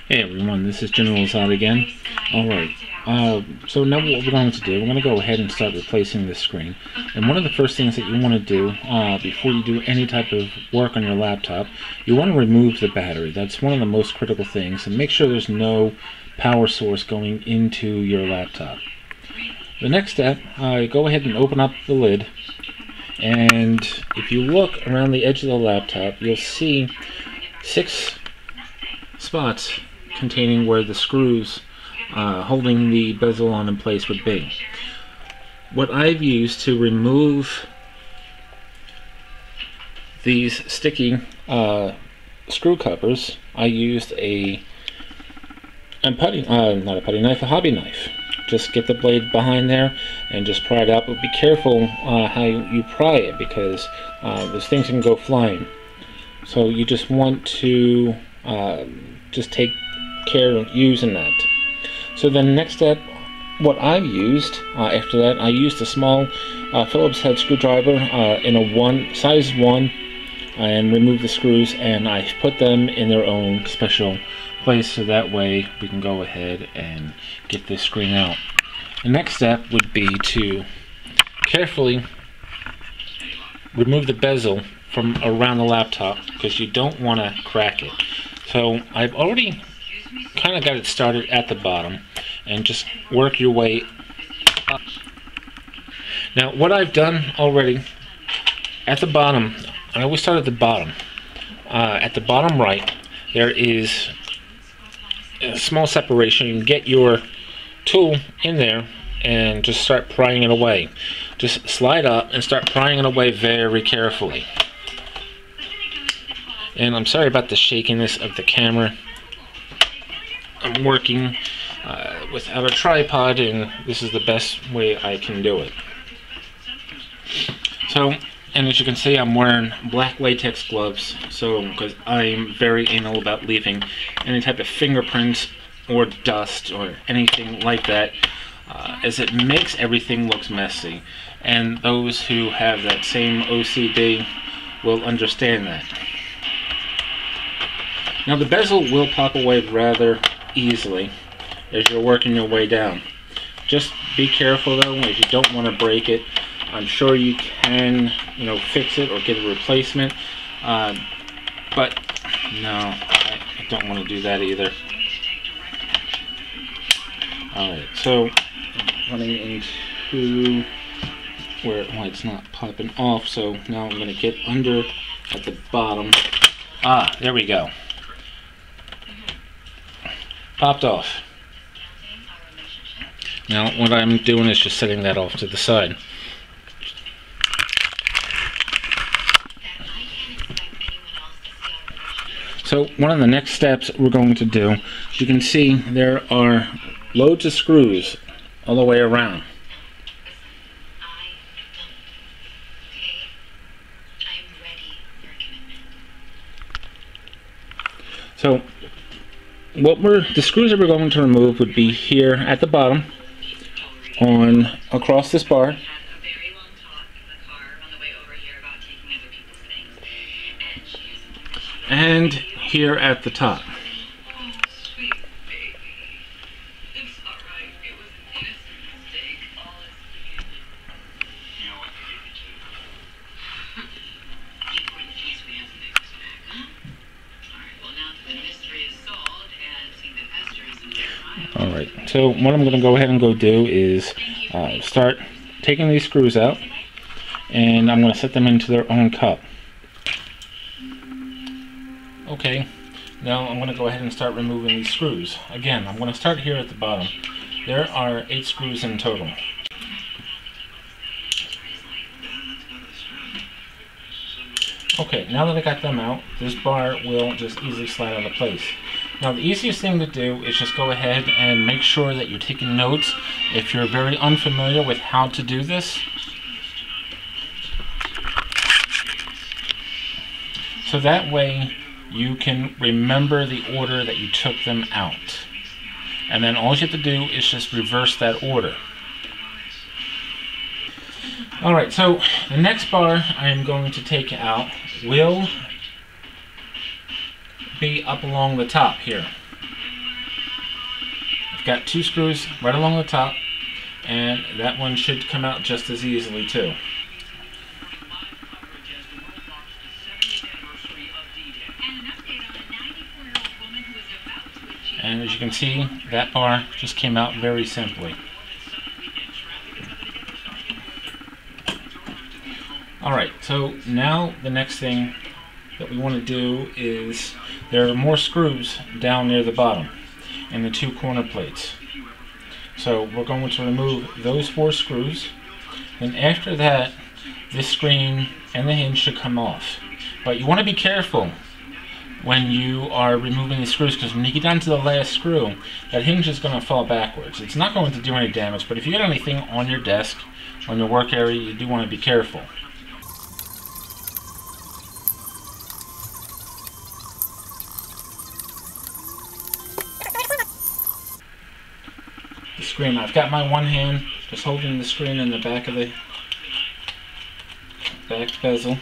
Hey everyone, this is General Zod again. Alright, so now what we're going to do, we're going to go ahead and start replacing this screen. And one of the first things that you want to do before you do any type of work on your laptop, you want to remove the battery. That's one of the most critical things, and make sure there's no power source going into your laptop. The next step, go ahead and open up the lid, and if you look around the edge of the laptop, you'll see 6 spots containing where the screws holding the bezel on in place would be. What I've used to remove these sticky screw covers, I used a hobby knife. Just get the blade behind there and just pry it out, but be careful how you pry it, because those things can go flying. So you just want to just take care of using that. So then the next step, what I've used after that, I used a small Phillips head screwdriver in a size 1 and removed the screws, and I put them in their own special place, so that way we can go ahead and get this screen out. The next step would be to carefully remove the bezel from around the laptop, because you don't want to crack it. So I've already kind of got it started at the bottom, and just work your way up. Now what I've done already at the bottom, I always start at the bottom. At the bottom right, there is a small separation. You can get your tool in there and just start prying it away. Just slide up and start prying it away very carefully. And I'm sorry about the shakiness of the camera. I'm working without a tripod, and this is the best way I can do it. So, and as you can see, I'm wearing black latex gloves, so because I'm very anal about leaving any type of fingerprints or dust or anything like that, as it makes everything look messy. And those who have that same OCD will understand that. Now the bezel will pop away rather easily as you're working your way down. Just be careful though, as you don't want to break it. I'm sure you can, fix it or get a replacement, but no, I don't want to do that either. Alright, so running into where it's not popping off, so now I'm going to get under at the bottom. There we go. Popped off. Now what I'm doing is just setting that off to the side. So one of the next steps we're going to do, you can see there are loads of screws all the way around. So the screws that we're going to remove would be here at the bottom, across this bar, and here at the top. Alright, so what I'm going to go ahead and do is start taking these screws out, and I'm going to set them into their own cup. Okay, now I'm going to go ahead and start removing these screws. Again, I'm going to start here at the bottom. There are 8 screws in total. Okay, now that I got them out, this bar will just easily slide out of place. Now the easiest thing to do is just go ahead and make sure that you're taking notes if you're very unfamiliar with how to do this. So that way you can remember the order that you took them out. And then all you have to do is just reverse that order. Alright, so the next bar I am going to take out will be up along the top here. I've got 2 screws right along the top, and that one should come out just as easily too. And as you can see, that bar just came out very simply. Alright, so now the next thing that we want to do is, there are more screws down near the bottom and the 2 corner plates. So we're going to remove those 4 screws. Then after that, this screen and the hinge should come off. But you want to be careful when you are removing the screws, because when you get down to the last screw, that hinge is going to fall backwards. It's not going to do any damage, but if you get anything on your desk, on your work area, you do want to be careful. The screen, I've got my one hand just holding the screen in the back of the back bezel,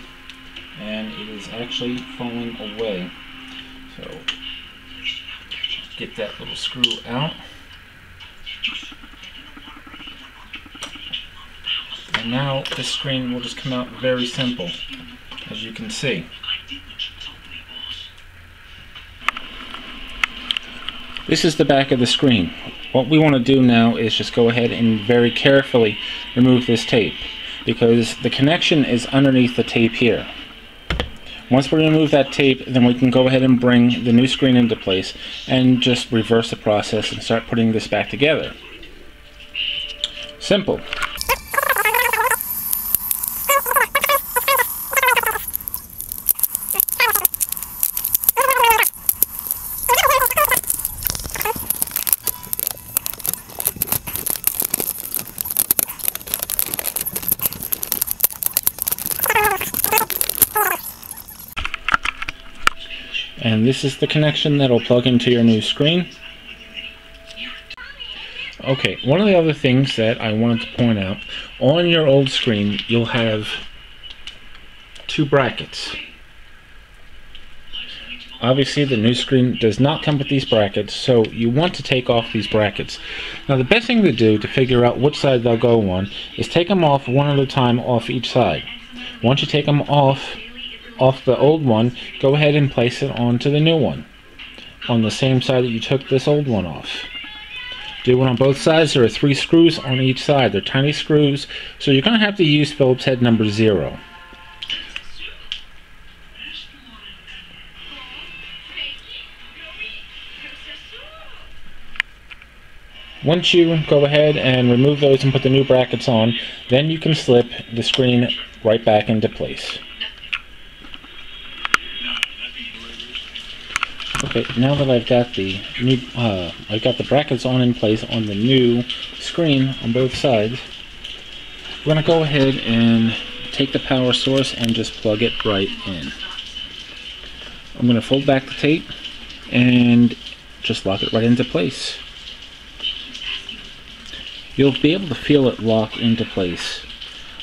and it is actually falling away. So get that little screw out, and now this screen will just come out very simple, as you can see. This is the back of the screen. What we want to do now is just go ahead and very carefully remove this tape, because the connection is underneath the tape here. Once we remove that tape, then we can go ahead and bring the new screen into place and just reverse the process and start putting this back together. Simple. And this is the connection that will plug into your new screen. Okay, one of the other things that I wanted to point out, on your old screen you'll have 2 brackets. Obviously the new screen does not come with these brackets, so you want to take off these brackets. Now the best thing to do to figure out which side they'll go on is take them off one at a time off each side. Once you take them off the old one, go ahead and place it onto the new one on the same side that you took this old one off. Do it on both sides. There are 3 screws on each side. They're tiny screws, so you're going to have to use Phillips head number 0. Once you go ahead and remove those and put the new brackets on, then you can slip the screen right back into place. Okay, now that I've got the new, brackets on in place on the new screen on both sides, we're going to go ahead and take the power source and just plug it right in. I'm going to fold back the tape and just lock it right into place. You'll be able to feel it lock into place.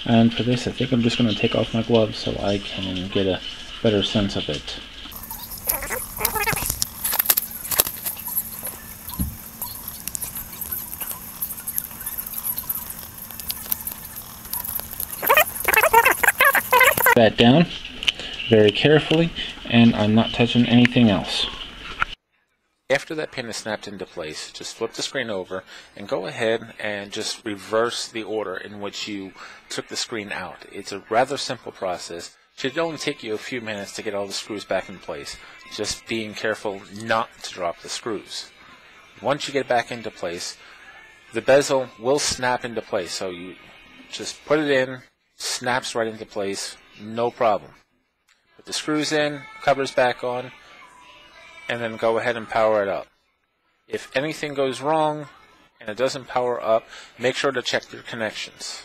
And for this, I think I'm just going to take off my gloves so I can get a better sense of it. That down very carefully, and I'm not touching anything else. After that pin is snapped into place, just flip the screen over and go ahead and just reverse the order in which you took the screen out. It's a rather simple process. It should only take you a few minutes to get all the screws back in place, just being careful not to drop the screws. Once you get it back into place, the bezel will snap into place, so you just put it in, snaps right into place, no problem. Put the screws in, covers back on, and then go ahead and power it up. If anything goes wrong and it doesn't power up, make sure to check your connections.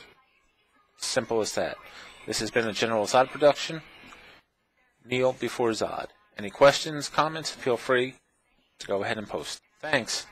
Simple as that. This has been a General Zod production. Neil before Zod. Any questions, comments, feel free to go ahead and post. Thanks.